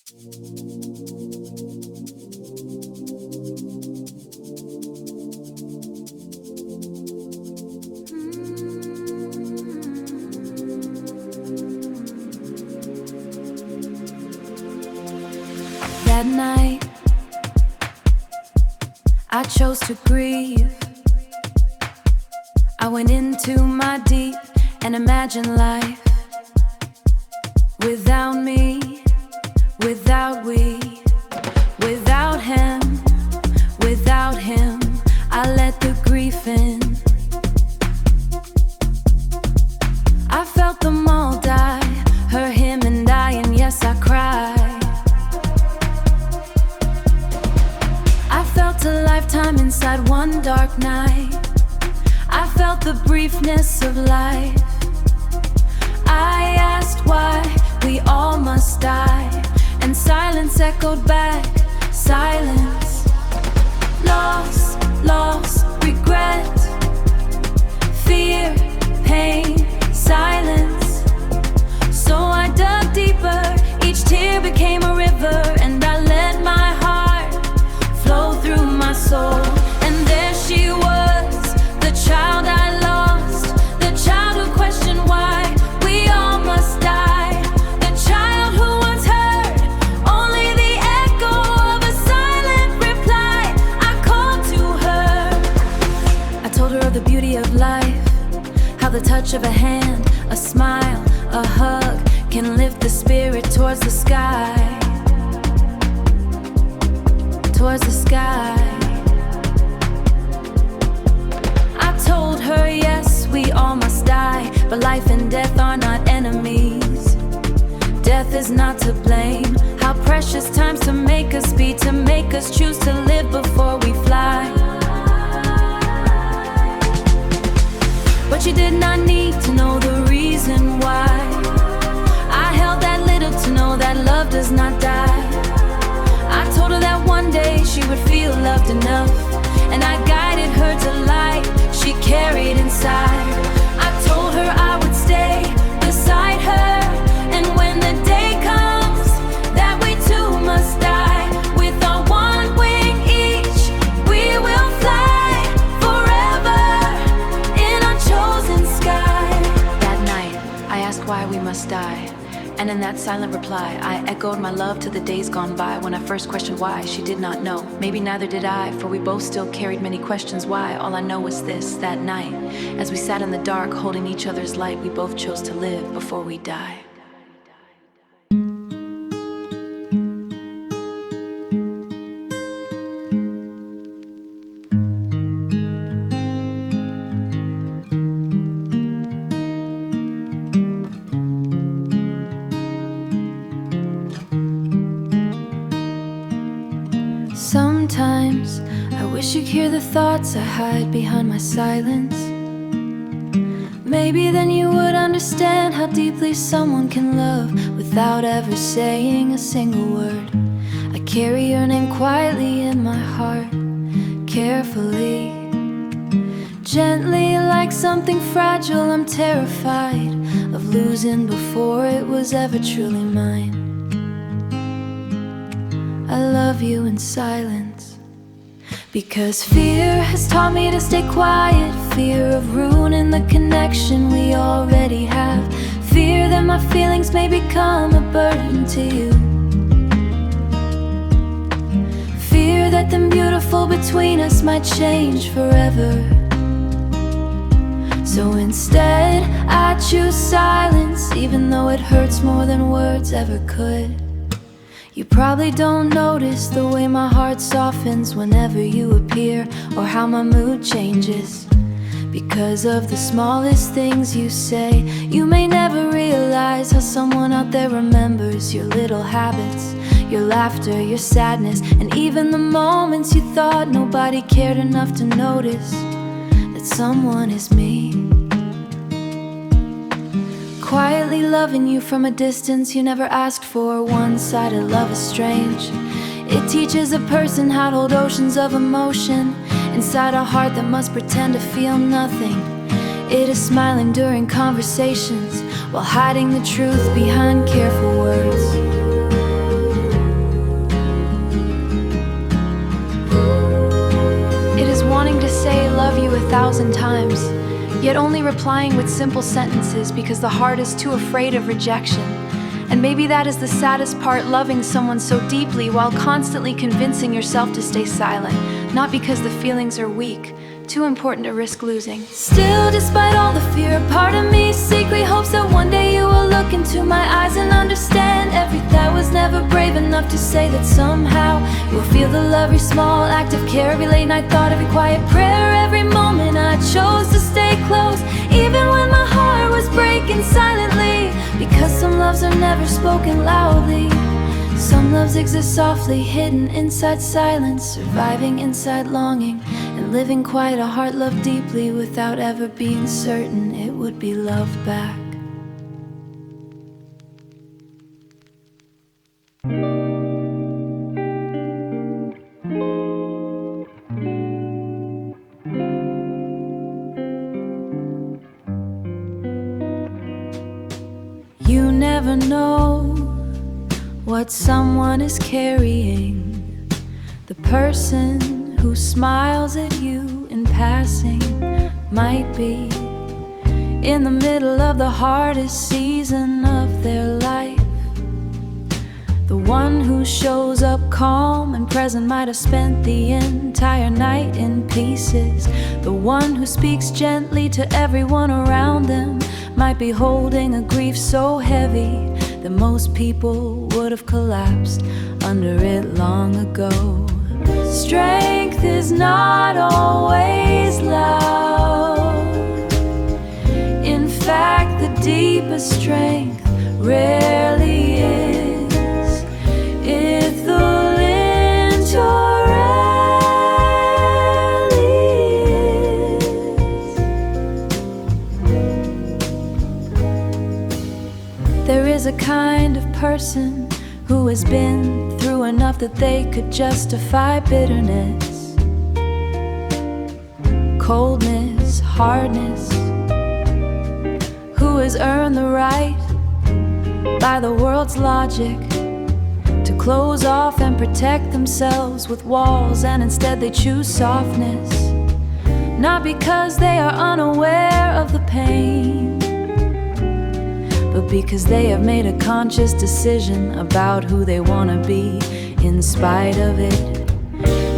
That night, I chose to grieve. I went into my deep and imagined life without me, without we, without him, without him. I let the grief in. I felt them all die, her, him, and I, and yes, I cried. I felt a lifetime inside one dark night. I felt the briefness of life. I asked why we all must die, and silence echoed back, silence. Loss, loss, regret, fear, pain, silence. So I dug deeper, each tear became a river, and I let my heart flow through my soul. And there she was, the child I lost, the child who questioned why we all must die, the child who once heard only the echo of a silent reply. I called to her, I told her of the beauty of life, how the touch of a hand, a smile, a hug can lift the spirit towards the sky, towards the sky. I told her, yes, we all must die, but life and death are not enemies. Death is not to blame. How precious times to make us be, to make us choose to live before we fly. But you did not need to know the reason why. I held that little to know that love does not die. I told her that one day she would feel loved enough, and I guided her to light she carried inside. I told her I would stay beside her, and when the day comes that we too must die, with our one wing each, we will fly forever in our chosen sky. That night, I asked why we must die, and in that silent reply, I echoed my love to the days gone by. When I first questioned why, she did not know. Maybe neither did I, for we both still carried many questions why. All I know was this, that night, as we sat in the dark holding each other's light, we both chose to live before we die. Sometimes I wish you'd hear the thoughts I hide behind my silence. Maybe then you would understand how deeply someone can love without ever saying a single word. I carry your name quietly in my heart, carefully, gently, like something fragile I'm terrified of losing before it was ever truly mine. I love you in silence, because fear has taught me to stay quiet. Fear of ruining the connection we already have. Fear that my feelings may become a burden to you. Fear that the beautiful between us might change forever. So instead I choose silence, even though it hurts more than words ever could. You probably don't notice the way my heart softens whenever you appear, or how my mood changes because of the smallest things you say. You may never realize how someone out there remembers your little habits, your laughter, your sadness, and even the moments you thought nobody cared enough to notice that someone is me. Quietly loving you from a distance you never asked for. One-sided love is strange. It teaches a person how to hold oceans of emotion inside a heart that must pretend to feel nothing. It is smiling during conversations while hiding the truth behind careful words. 1,000 times, yet only replying with simple sentences because the heart is too afraid of rejection. And maybe that is the saddest part, loving someone so deeply while constantly convincing yourself to stay silent, not because the feelings are weak, too important to risk losing. Still, despite all the fear, a part of me secretly hopes that one day you will look into my eyes and understand everything that was never brave enough to say, that somehow you'll feel the love, every small act of care, every late night thought, every quiet prayer, every moment I chose to stay close, even when my heart was breaking silently, because some loves are never spoken loudly. Some loves exist softly, hidden inside silence, surviving inside longing, and living quiet, a heart loved deeply without ever being certain it would be loved back. You never know what someone is carrying. The person who smiles at you in passing might be in the middle of the hardest season of their life. The one who shows up calm and present might have spent the entire night in pieces. The one who speaks gently to everyone around them might be holding a grief so heavy that most people would have collapsed under it long ago. Strength is not always loud. In fact, the deepest strength rarely is. If the lintel a kind of person who has been through enough that they could justify bitterness, coldness, hardness, who has earned the right by the world's logic to close off and protect themselves with walls, and instead they choose softness, not because they are unaware of the pain, but because they have made a conscious decision about who they want to be in spite of it.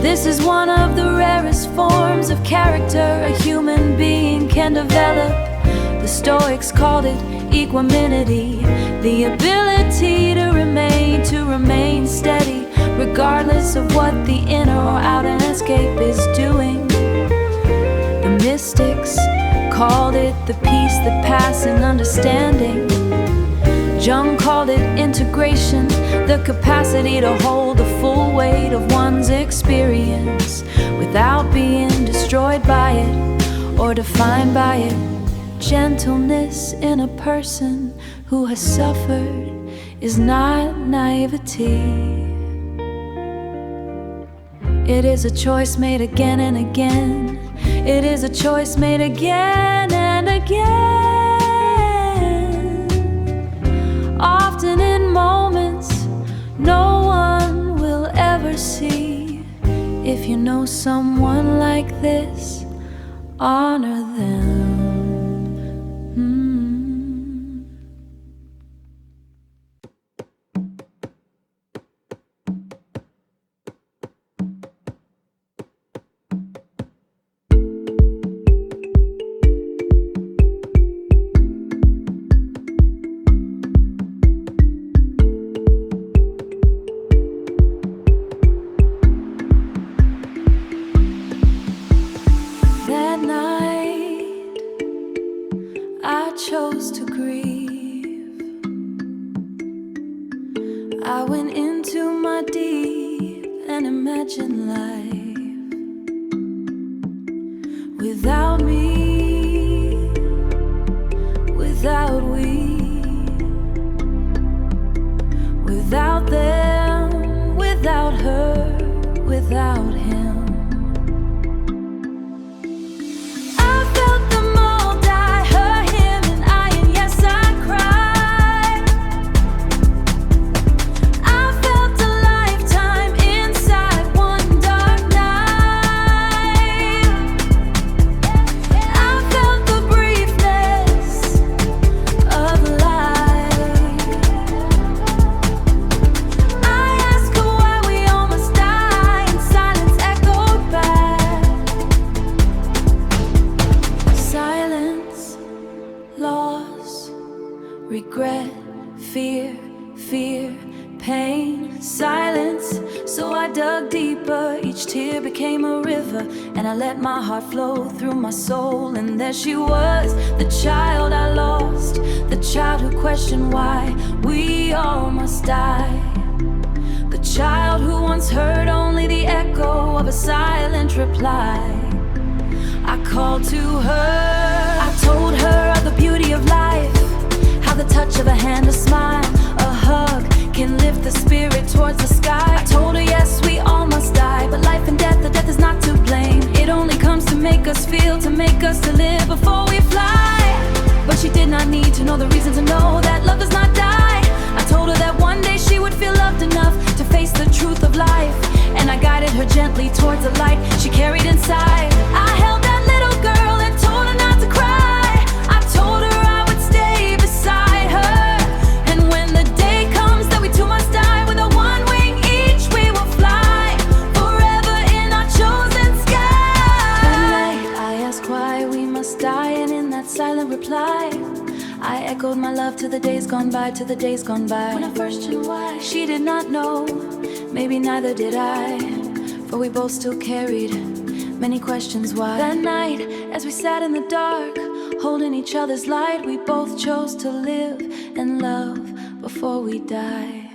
This is one of the rarest forms of character a human being can develop. The Stoics called it equanimity, the ability to remain steady, regardless of what the inner or outer landscape is doing. The mystics called it the peace that passes understanding. Jung called it integration, the capacity to hold the full weight of one's experience without being destroyed by it or defined by it. Gentleness in a person who has suffered is not naivety. It is a choice made again and again. It is a choice made again and again. Often in moments no one will ever see. If you know someone like this, honor them. I went into my deep and imagined life without me, without we, without them, without her, without him. regret, fear, pain, silence. So I dug deeper, each tear became a river, and I let my heart flow through my soul. And there she was, the child I lost, the child who questioned why we all must die. The child who once heard only the echo of a silent reply. I called to her, I told her of the beauty of life, how the touch of a hand, a smile, a hug can lift the spirit towards the sky. I told her yes, we all must die, but life and death, the death is not to blame. It only comes to make us feel, to make us to live before we fly. But she did not need to know the reason to know that love does not die. I told her that one day she would feel loved enough to face the truth of life, and I guided her gently towards the light she carried inside. I held that little girl and told her not to cry. I told her I would stay beside her, and when the day comes that we two must die, with a one wing each we will fly forever in our chosen sky. Tonight I ask why we must die, and in that silent reply I echoed my love to the days gone by, to the days gone by. When I first knew why, she did not know, maybe neither did I, for we both still carried many questions why. That night, as we sat in the dark, holding each other's light, we both chose to live and love before we die.